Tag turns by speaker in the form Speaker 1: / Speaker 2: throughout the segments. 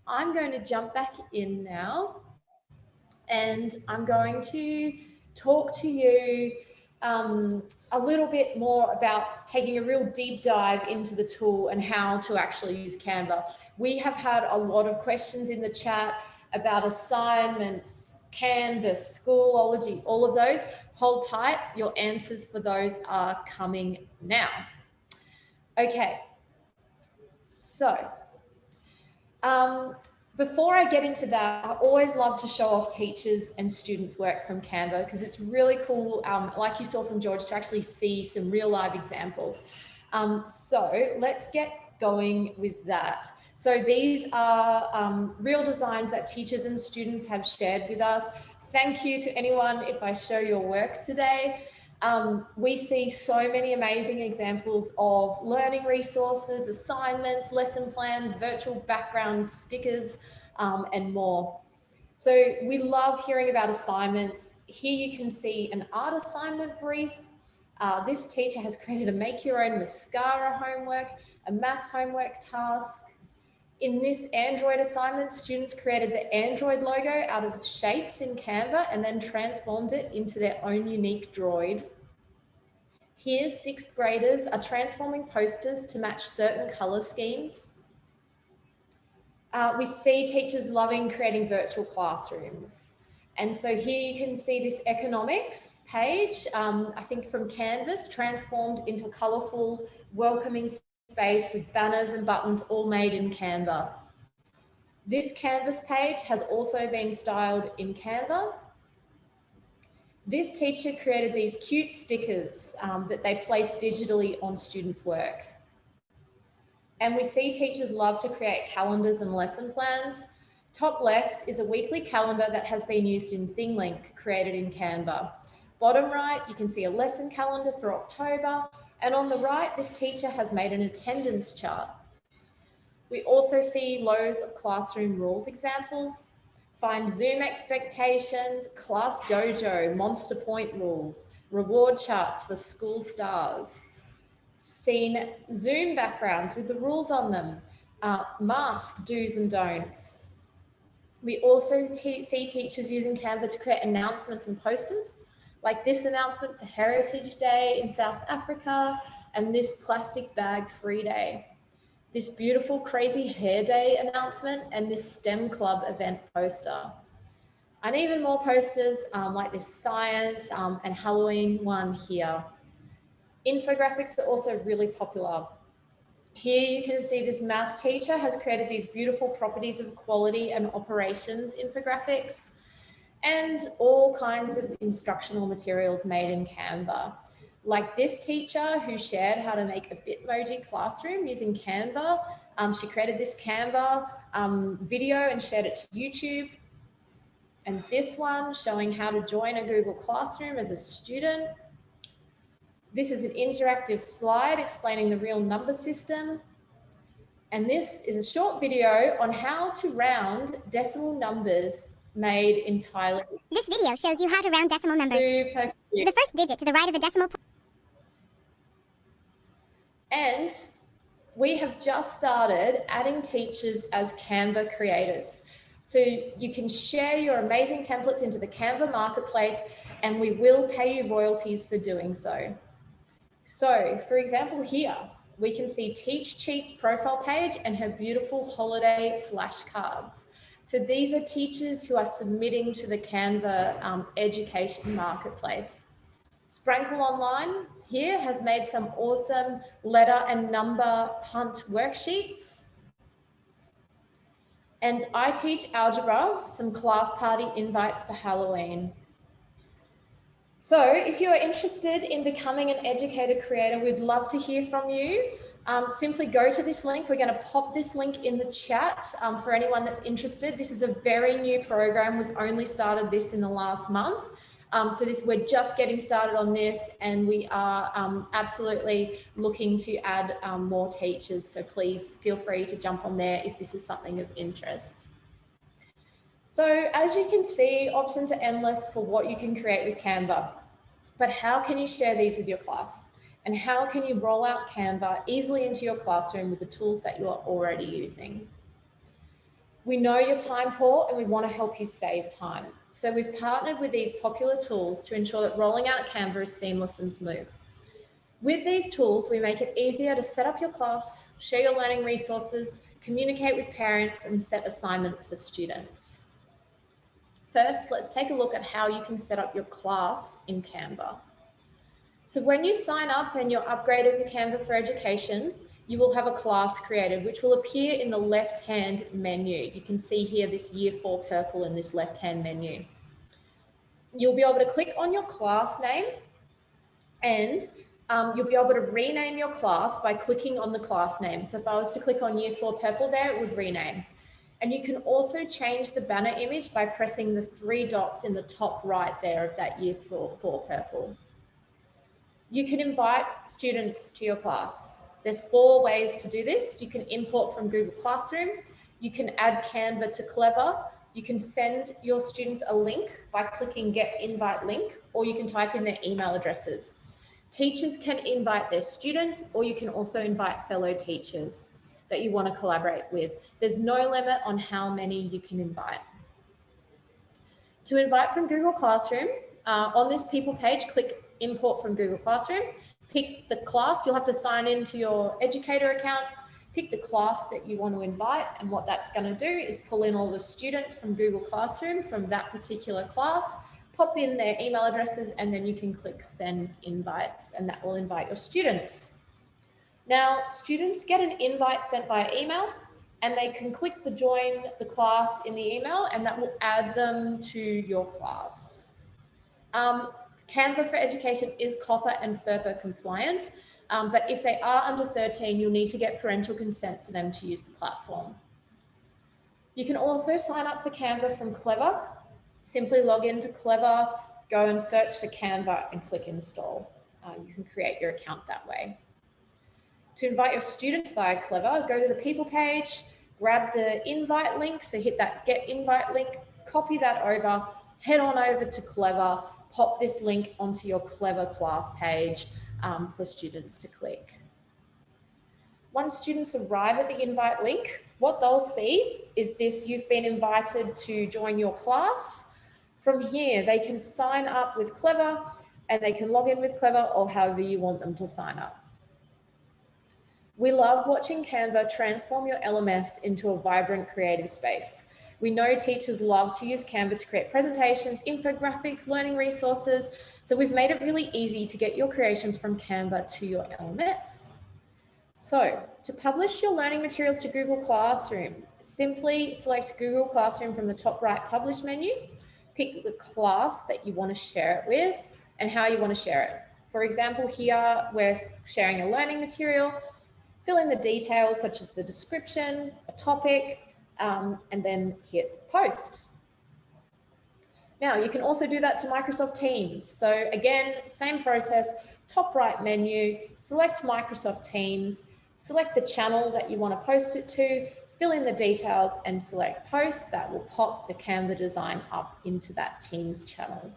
Speaker 1: I'm going to jump back in now, and I'm going to talk to you a little bit more about taking a real deep dive into the tool and how to actually use Canva. We have had a lot of questions in the chat about assignments, Canvas, Schoolology, all of those. Hold tight, your answers for those are coming now. Okay, so before I get into that, I always love to show off teachers and students' work from Canva because it's really cool, like you saw from George, to actually see some real live examples. So let's get going with that. So these are real designs that teachers and students have shared with us. Thank you to anyone if I show your work today. We see so many amazing examples of learning resources, assignments, lesson plans, virtual backgrounds, stickers, and more. So we love hearing about assignments. Here you can see an art assignment brief. This teacher has created a make your own mascara homework, a math homework task. In this Android assignment, students created the Android logo out of shapes in Canva and then transformed it into their own unique droid. Here, sixth graders are transforming posters to match certain color schemes. We see teachers loving creating virtual classrooms. And so here you can see this economics page, I think from Canvas, transformed into colorful, welcoming space with banners and buttons all made in Canva. This Canvas page has also been styled in Canva. This teacher created these cute stickers that they place digitally on students' work. And we see teachers love to create calendars and lesson plans. Top left is a weekly calendar that has been used in ThingLink, created in Canva. Bottom right, you can see a lesson calendar for October. And on the right, this teacher has made an attendance chart. We also see loads of classroom rules examples. Find Zoom expectations, class dojo, monster point rules, reward charts for school stars. Seen Zoom backgrounds with the rules on them, mask do's and don'ts. We also see teachers using Canva to create announcements and posters, like this announcement for Heritage Day in South Africa and this plastic bag free day. This beautiful crazy hair day announcement and this STEM club event poster. And even more posters like this science and Halloween one here. Infographics are also really popular. Here you can see this math teacher has created these beautiful properties of quality and operations infographics and all kinds of instructional materials made in Canva. Like this teacher who shared how to make a Bitmoji classroom using Canva. She created this Canva video and shared it to YouTube. And this one showing how to join a Google Classroom as a student. This is an interactive slide explaining the real number system. And this is a short video on how to round decimal numbers made entirely.
Speaker 2: This video shows you how to round decimal numbers.
Speaker 1: Super cute.
Speaker 2: The first digit to the right of a decimal point.
Speaker 1: And we have just started adding teachers as Canva creators. So you can share your amazing templates into the Canva marketplace and we will pay you royalties for doing so. So for example, here we can see Teach Cheat's profile page and her beautiful holiday flashcards. So these are teachers who are submitting to the Canva education marketplace. Sprankle Online here has made some awesome letter and number hunt worksheets. And I Teach Algebra, some class party invites for Halloween. So if you are interested in becoming an educator creator, we'd love to hear from you. Simply go to this link. We're going to pop this link in the chat for anyone that's interested. This is a very new program. We've only started this in the last month. We're just getting started on this and we are absolutely looking to add more teachers. So please feel free to jump on there if this is something of interest. So as you can see, options are endless for what you can create with Canva. But how can you share these with your class? And how can you roll out Canva easily into your classroom with the tools that you are already using? We know you're time poor and we want to help you save time. So we've partnered with these popular tools to ensure that rolling out Canva is seamless and smooth. With these tools, we make it easier to set up your class, share your learning resources, communicate with parents, and set assignments for students. First, let's take a look at how you can set up your class in Canva. So when you sign up and you're upgraded to Canva for Education, you will have a class created, which will appear in the left-hand menu. You can see here this Year 4 purple in this left-hand menu. You'll be able to click on your class name, and you'll be able to rename your class by clicking on the class name. So if I was to click on Year 4 purple there, it would rename. And you can also change the banner image by pressing the 3 dots in the top right there of that Year 4 purple. You can invite students to your class. There's 4 ways to do this. You can import from Google Classroom. You can add Canva to Clever. You can send your students a link by clicking Get Invite Link, or you can type in their email addresses. Teachers can invite their students, or you can also invite fellow teachers that you want to collaborate with. There's no limit on how many you can invite. To invite from Google Classroom, on this people page, click Import from Google Classroom, pick the class. You'll have to sign into your educator account, pick the class that you want to invite, and what that's going to do is pull in all the students from Google Classroom from that particular class, pop in their email addresses, and then you can click Send Invites, and that will invite your students. Now, students get an invite sent via email, and they can click the Join the Class in the email, and that will add them to your class. Canva for Education is COPPA and FERPA compliant, but if they are under 13, you'll need to get parental consent for them to use the platform. You can also sign up for Canva from Clever. Simply log into Clever, go and search for Canva and click Install. You can create your account that way. To invite your students via Clever, go to the people page, grab the invite link, so hit that Get Invite link, copy that over, head on over to Clever, pop this link onto your Clever class page for students to click. Once students arrive at the invite link, what they'll see is this: you've been invited to join your class. From here, they can sign up with Clever, and they can log in with Clever, or however you want them to sign up. We love watching Canva transform your LMS into a vibrant creative space. We know teachers love to use Canva to create presentations, infographics, learning resources. So we've made it really easy to get your creations from Canva to your LMS. So to publish your learning materials to Google Classroom, simply select Google Classroom from the top right Publish menu, pick the class that you want to share it with and how you want to share it. For example, here we're sharing a learning material. Fill in the details such as the description, a topic, and then hit post. Now you can also do that to Microsoft Teams. So again, same process, top right menu, select Microsoft Teams, select the channel that you want to post it to, fill in the details and select post. That will pop the Canva design up into that Teams channel.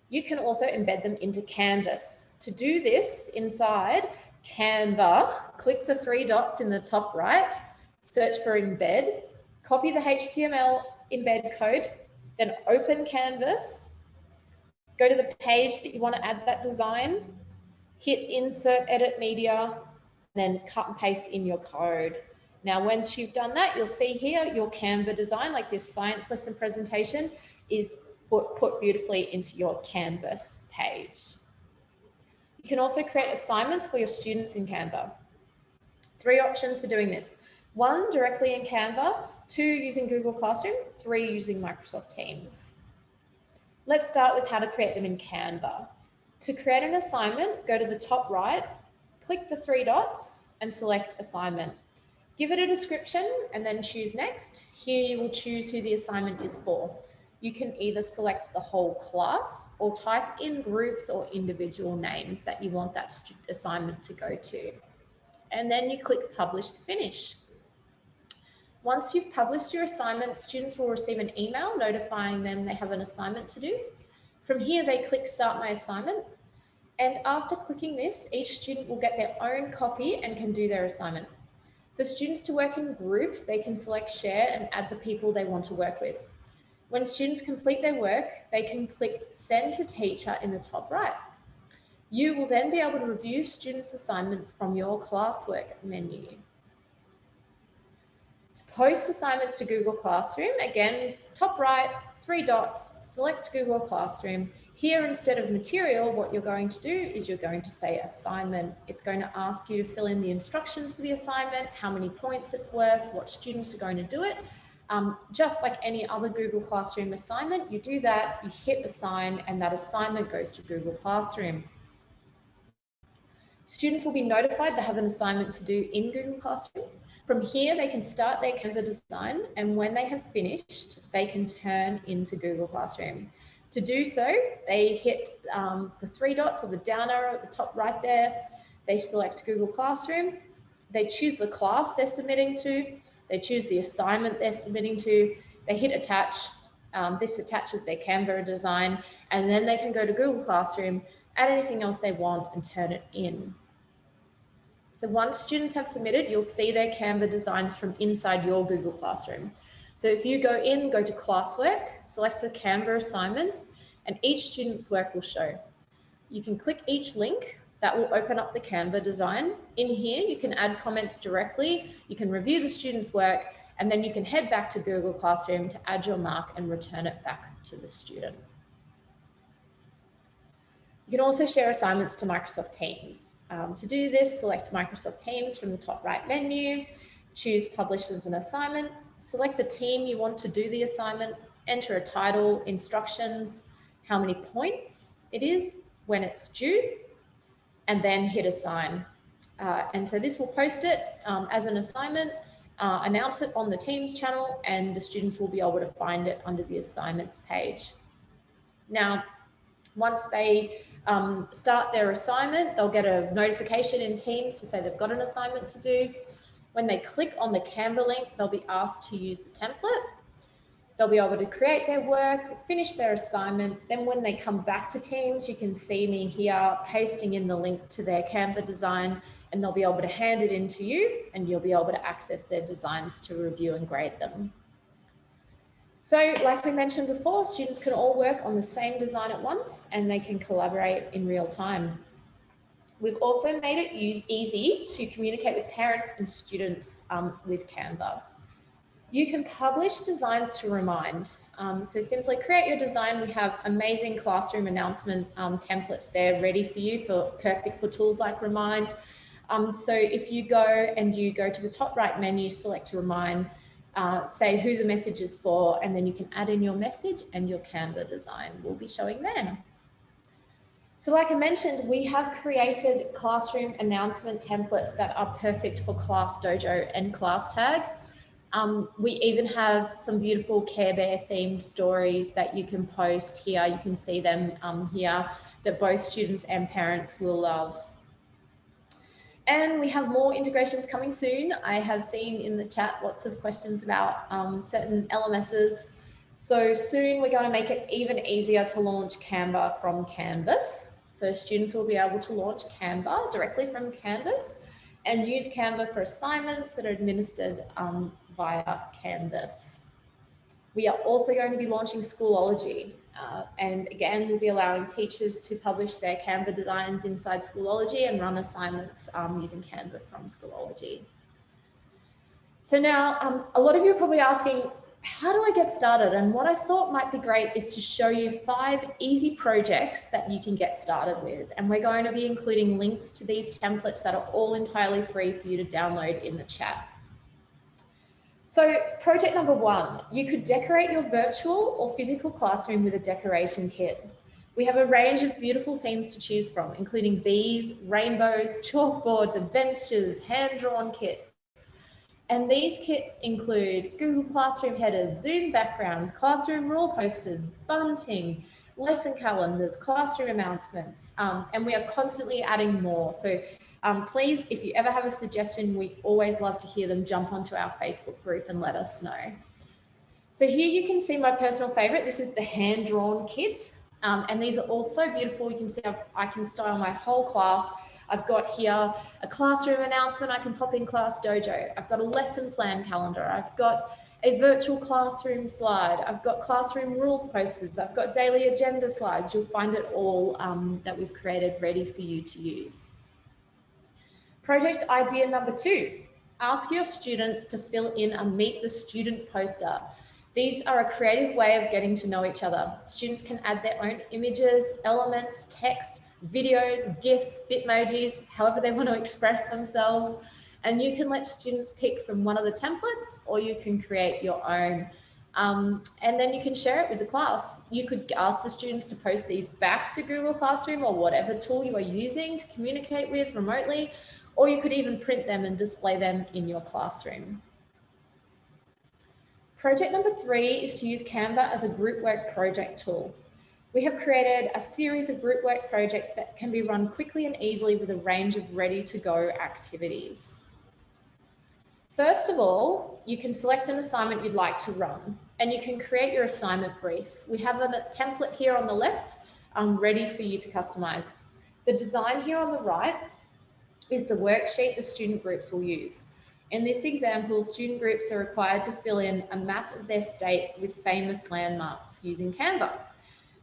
Speaker 1: You can also embed them into Canvas. To do this inside Canva, click the 3 dots in the top right, search for embed, copy the HTML embed code, then open Canvas, go to the page that you want to add that design, hit insert edit media, then cut and paste in your code. Now, once you've done that, you'll see here your Canva design, like this science lesson presentation, is put beautifully into your Canvas page. You can also create assignments for your students in Canva. 3 options for doing this. 1, directly in Canva, 2, using Google Classroom, 3, using Microsoft Teams. Let's start with how to create them in Canva. To create an assignment, go to the top right, click the 3 dots and select assignment. Give it a description and then choose next. Here you will choose who the assignment is for. You can either select the whole class or type in groups or individual names that you want that assignment to go to. And then you click Publish to finish. Once you've published your assignment, students will receive an email notifying them they have an assignment to do. From here, they click Start My Assignment. And after clicking this, each student will get their own copy and can do their assignment. For students to work in groups, they can select share and add the people they want to work with. When students complete their work, they can click send to teacher in the top right. You will then be able to review students' assignments from your classwork menu. To post assignments to Google Classroom, again, top right, 3 dots, select Google Classroom. Here, instead of material, what you're going to do is you're going to say assignment. It's going to ask you to fill in the instructions for the assignment, how many points it's worth, what students are going to do it. Just like any other Google Classroom assignment, you do that, you hit assign, and that assignment goes to Google Classroom. Students will be notified they have an assignment to do in Google Classroom. From here, they can start their Canva design, and when they have finished, they can turn into Google Classroom. To do so, they hit the 3 dots or the down arrow at the top right there. They select Google Classroom. They choose the class they're submitting to. They choose the assignment they're submitting to. They hit attach. This attaches their Canva design, and then they can go to Google Classroom, add anything else they want, and turn it in. So once students have submitted, you'll see their Canva designs from inside your Google Classroom. So if you go to classwork, select a Canva assignment, and each student's work will show. You can click each link, that will open up the Canva design. In here, you can add comments directly, you can review the student's work, and then you can head back to Google Classroom to add your mark and return it back to the student. You can also share assignments to Microsoft Teams. To do this, select Microsoft Teams from the top right menu, choose Publish as an assignment, select the team you want to do the assignment, enter a title, instructions, how many points it is, when it's due, and then hit assign. And so this will post it as an assignment, announce it on the Teams channel, and the students will be able to find it under the assignments page. Now, once they start their assignment, they'll get a notification in Teams to say they've got an assignment to do. When they click on the Canva link, they'll be asked to use the template. They'll be able to create their work, finish their assignment. Then when they come back to Teams, you can see me here pasting in the link to their Canva design, and they'll be able to hand it in to you, and you'll be able to access their designs to review and grade them. So like we mentioned before, students can all work on the same design at once, and they can collaborate in real time. We've also made it easy to communicate with parents and students with Canva. You can publish designs to remind. So simply create your design. We have amazing classroom announcement templates there ready for you, perfect for tools like Remind. So if you go to the top right menu, select Remind, say who the message is for, and then you can add in your message and your Canva design will be showing there. So like I mentioned, we have created classroom announcement templates that are perfect for Class Dojo and Class Tag. We even have some beautiful Care Bear themed stories that you can post here. You can see them here that both students and parents will love. And we have more integrations coming soon. I have seen in the chat lots of questions about certain LMSs. So soon we're going to make it even easier to launch Canva from Canvas. So students will be able to launch Canva directly from Canvas and use Canva for assignments that are administered via Canvas. We are also going to be launching Schoolology. And again, we'll be allowing teachers to publish their Canva designs inside Schoolology and run assignments using Canva from Schoolology. So now, a lot of you are probably asking, how do I get started? And what I thought might be great is to show you 5 easy projects that you can get started with. And we're going to be including links to these templates that are all entirely free for you to download in the chat. So project number 1, you could decorate your virtual or physical classroom with a decoration kit. We have a range of beautiful themes to choose from, including bees, rainbows, chalkboards, adventures, hand-drawn kits. And these kits include Google Classroom headers, Zoom backgrounds, classroom rule posters, bunting, lesson calendars, classroom announcements, and we are constantly adding more. So please, if you ever have a suggestion, we always love to hear them. Jump onto our Facebook group and let us know. So here you can see my personal favorite. This is the hand-drawn kit. And these are all so beautiful. You can see I can style my whole class. I've got here a classroom announcement I can pop in Class Dojo. I've got a lesson plan calendar. I've got a virtual classroom slide. I've got classroom rules posters. I've got daily agenda slides. You'll find it all that we've created ready for you to use. Project idea number 2, ask your students to fill in a Meet the Student poster. These are a creative way of getting to know each other. Students can add their own images, elements, text, videos, GIFs, Bitmojis, however they want to express themselves. And you can let students pick from one of the templates, or you can create your own. And then you can share it with the class. You could ask the students to post these back to Google Classroom or whatever tool you are using to communicate with remotely, or you could even print them and display them in your classroom. Project number 3 is to use Canva as a group work project tool. We have created a series of group work projects that can be run quickly and easily with a range of ready-to-go activities. First of all, you can select an assignment you'd like to run, and you can create your assignment brief. We have a template here on the left, ready for you to customize. The design here on the right is the worksheet the student groups will use. In this example, student groups are required to fill in a map of their state with famous landmarks using Canva.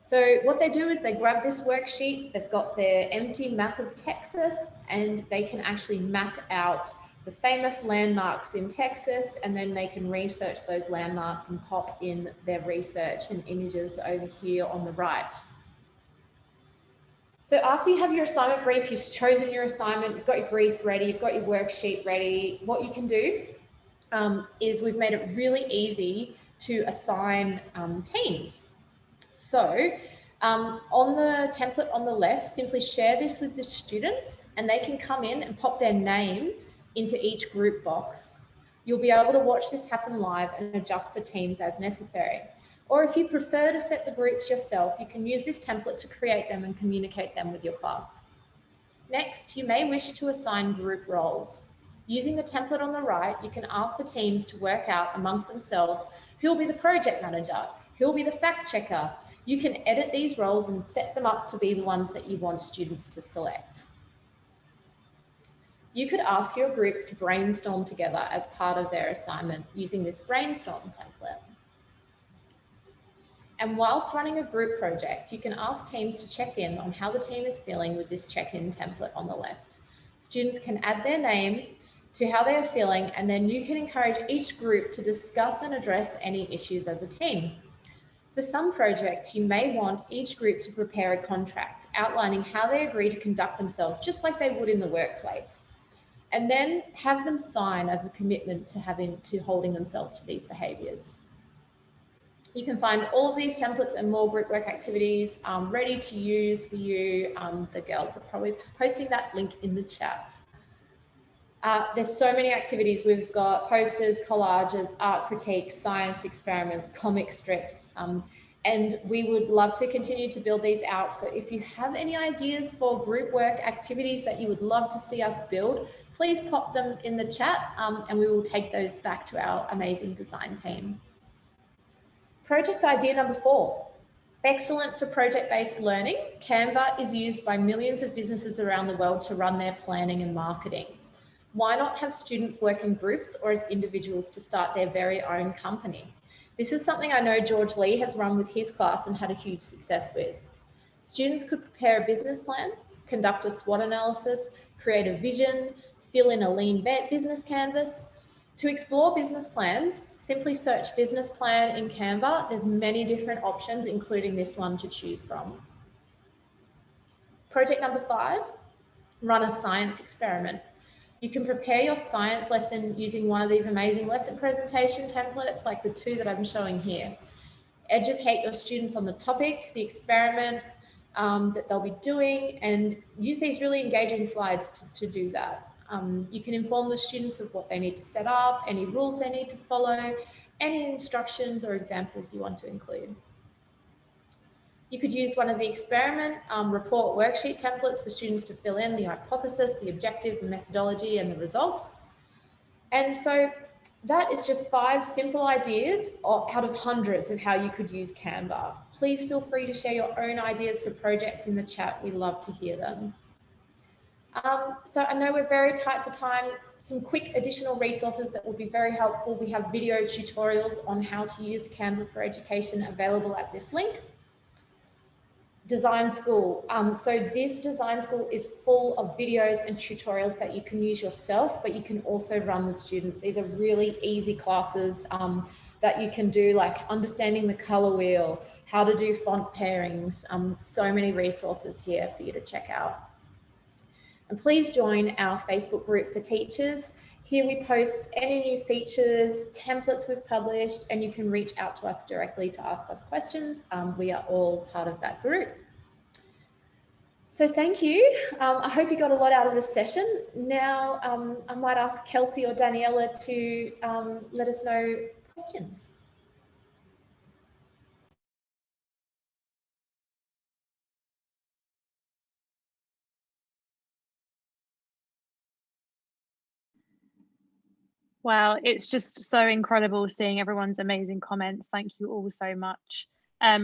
Speaker 1: So what they do is they grab this worksheet, they've got their empty map of Texas, and they can actually map out the famous landmarks in Texas, and then they can research those landmarks and pop in their research and images over here on the right. So after you have your assignment brief, you've chosen your assignment, you've got your brief ready, you've got your worksheet ready, what you can do is we've made it really easy to assign teams. So on the template on the left, simply share this with the students and they can come in and pop their name into each group box. You'll be able to watch this happen live and adjust the teams as necessary. Or if you prefer to set the groups yourself, you can use this template to create them and communicate them with your class. Next, you may wish to assign group roles. Using the template on the right, you can ask the teams to work out amongst themselves who'll be the project manager, who'll be the fact checker. You can edit these roles and set them up to be the ones that you want students to select. You could ask your groups to brainstorm together as part of their assignment using this brainstorm template. And whilst running a group project, you can ask teams to check in on how the team is feeling with this check-in template on the left. Students can add their name to how they are feeling, and then you can encourage each group to discuss and address any issues as a team. For some projects, you may want each group to prepare a contract outlining how they agree to conduct themselves, just like they would in the workplace, and then have them sign as a commitment to holding themselves to these behaviours. You can find all of these templates and more group work activities ready to use for you. The girls are probably posting that link in the chat. There's so many activities. We've got posters, collages, art critiques, science experiments, comic strips, and we would love to continue to build these out. So if you have any ideas for group work activities that you would love to see us build, please pop them in the chat and we will take those back to our amazing design team. Project idea number 4, excellent for project-based learning. Canva is used by millions of businesses around the world to run their planning and marketing. Why not have students work in groups or as individuals to start their very own company? This is something I know George Lee has run with his class and had a huge success with. Students could prepare a business plan, conduct a SWOT analysis, create a vision, fill in a lean business canvas. To explore business plans, simply search business plan in Canva. There's many different options, including this one to choose from. Project number 5, run a science experiment. You can prepare your science lesson using one of these amazing lesson presentation templates like the 2 that I'm showing here. Educate your students on the topic, the experiment that they'll be doing, and use these really engaging slides to do that. You can inform the students of what they need to set up, any rules they need to follow, any instructions or examples you want to include. You could use one of the experiment report worksheet templates for students to fill in the hypothesis, the objective, the methodology, and the results. And so that is just 5 simple ideas out of hundreds of how you could use Canva. Please feel free to share your own ideas for projects in the chat. We love to hear them. So I know we're very tight for time. Some quick additional resources that will be very helpful. We have video tutorials on how to use Canva for Education available at this link. Design School. So this design school is full of videos and tutorials that you can use yourself, but you can also run with students. These are really easy classes that you can do, like understanding the color wheel, how to do font pairings. So many resources here for you to check out. And please join our Facebook group for teachers. Here we post any new features, templates we've published, and you can reach out to us directly to ask us questions. We are all part of that group. So thank you. I hope you got a lot out of this session. Now I might ask Kelsey or Daniela to let us know questions.
Speaker 3: Wow, it's just so incredible seeing everyone's amazing comments. Thank you all so much.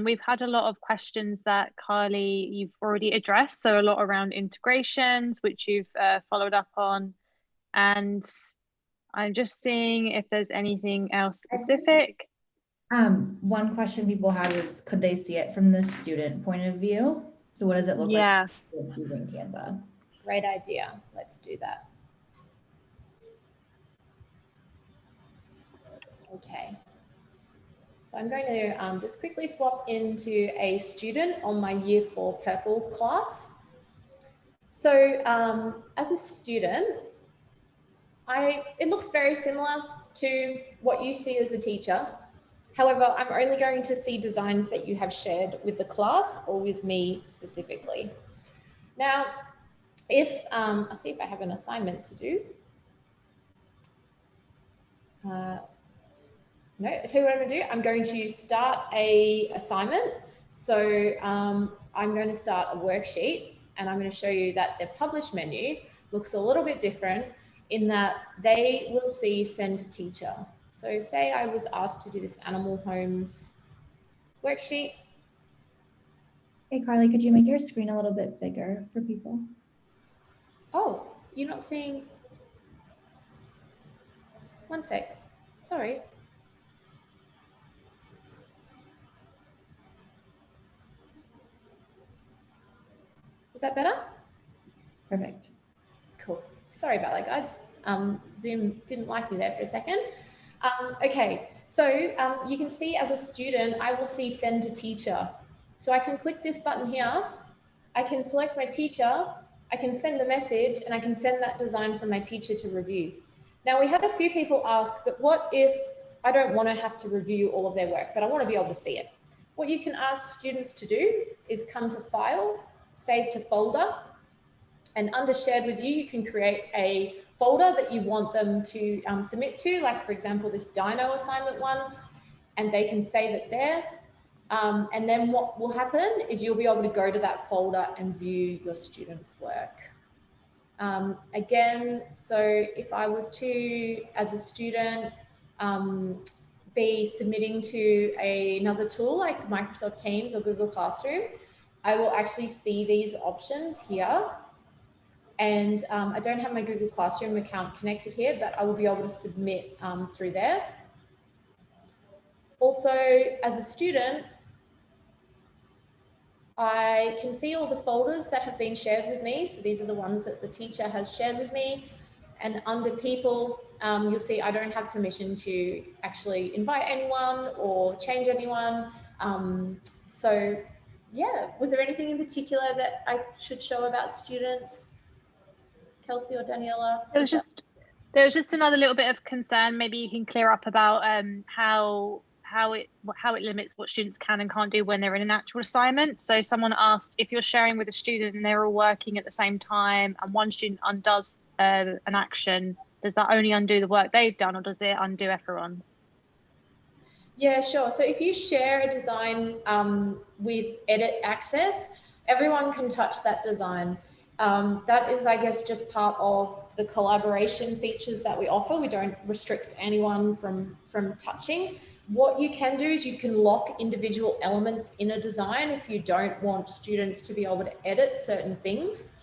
Speaker 3: We've had a lot of questions that Carly, you've already addressed. So a lot around integrations, which you've followed up on. And I'm just seeing if there's anything else specific.
Speaker 4: One question people had is, could they see it from the student point of view? So what does it look like when it's using Canva?
Speaker 1: Great idea. Let's do that. Okay. So I'm going to just quickly swap into a student on my Year 4 Purple class. So as a student, it looks very similar to what you see as a teacher. However, I'm only going to see designs that you have shared with the class or with me specifically. Now, I'll see if I have an assignment to do. No, I'll tell you what I'm going to do. I'm going to start a assignment. So I'm going to start a worksheet, and I'm going to show you that the publish menu looks a little bit different in that they will see send to teacher. So say I was asked to do this animal homes worksheet.
Speaker 4: Hey, Carly, could you make your screen a little bit bigger for people?
Speaker 1: Oh, you're not seeing? One sec, sorry. Is that better?
Speaker 4: Perfect.
Speaker 1: Cool. Sorry about that, guys. Zoom didn't like me there for a second. Okay, so you can see as a student, I will see send to teacher. So I can click this button here. I can select my teacher. I can send a message, and I can send that design for my teacher to review. Now, we had a few people ask, but what if I don't want to have to review all of their work, but I want to be able to see it? What you can ask students to do is come to File, Save to Folder, and under Shared with You, you can create a folder that you want them to submit to, like for example, this Dino assignment one, and they can save it there. And then what will happen is you'll be able to go to that folder and view your students' work. Again, so if I was to, as a student, be submitting to another tool like Microsoft Teams or Google Classroom, I will actually see these options here. And I don't have my Google Classroom account connected here, but I will be able to submit through there. Also, as a student, I can see all the folders that have been shared with me. So these are the ones that the teacher has shared with me. And under people, you'll see I don't have permission to actually invite anyone or change anyone. So yeah, was there anything in particular that I should show about students? Kelsey or Daniela?
Speaker 3: There was just another little bit of concern. Maybe you can clear up about how it limits what students can and can't do when they're in an actual assignment. So someone asked, if you're sharing with a student and they're all working at the same time and one student undoes an action, does that only undo the work they've done, or does it undo everyone's?
Speaker 1: Yeah, sure. So if you share a design with edit access, everyone can touch that design. That is, I guess, just part of the collaboration features that we offer. We don't restrict anyone from touching. What you can do is you can lock individual elements in a design if you don't want students to be able to edit certain things.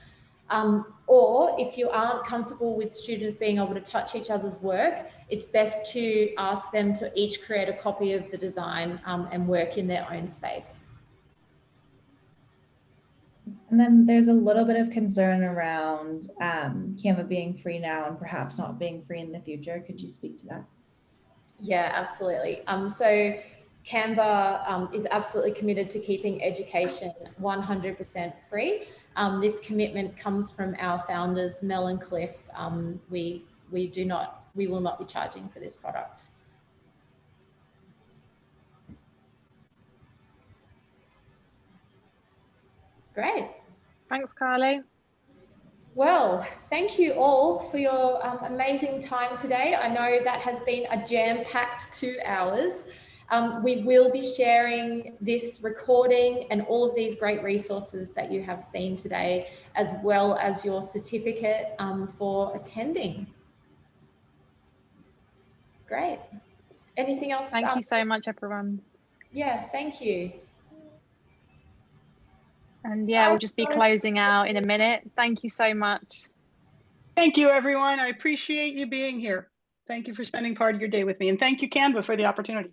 Speaker 1: Or if you aren't comfortable with students being able to touch each other's work, it's best to ask them to each create a copy of the design and work in their own space.
Speaker 4: And then there's a little bit of concern around Canva being free now and perhaps not being free in the future. Could you speak to that?
Speaker 1: Yeah, absolutely. So Canva is absolutely committed to keeping education 100% free. This commitment comes from our founders, Mel and Cliff. We will not be charging for this product. Great.
Speaker 3: Thanks, Carly.
Speaker 1: Well, thank you all for your amazing time today. I know that has been a jam-packed 2 hours. We will be sharing this recording and all of these great resources that you have seen today, as well as your certificate for attending. Great. Anything else?
Speaker 3: Thank you so much, everyone.
Speaker 1: Yeah, thank you.
Speaker 3: And yeah, we'll just be closing out in a minute. Thank you so much.
Speaker 5: Thank you, everyone. I appreciate you being here. Thank you for spending part of your day with me. And thank you, Canva, for the opportunity.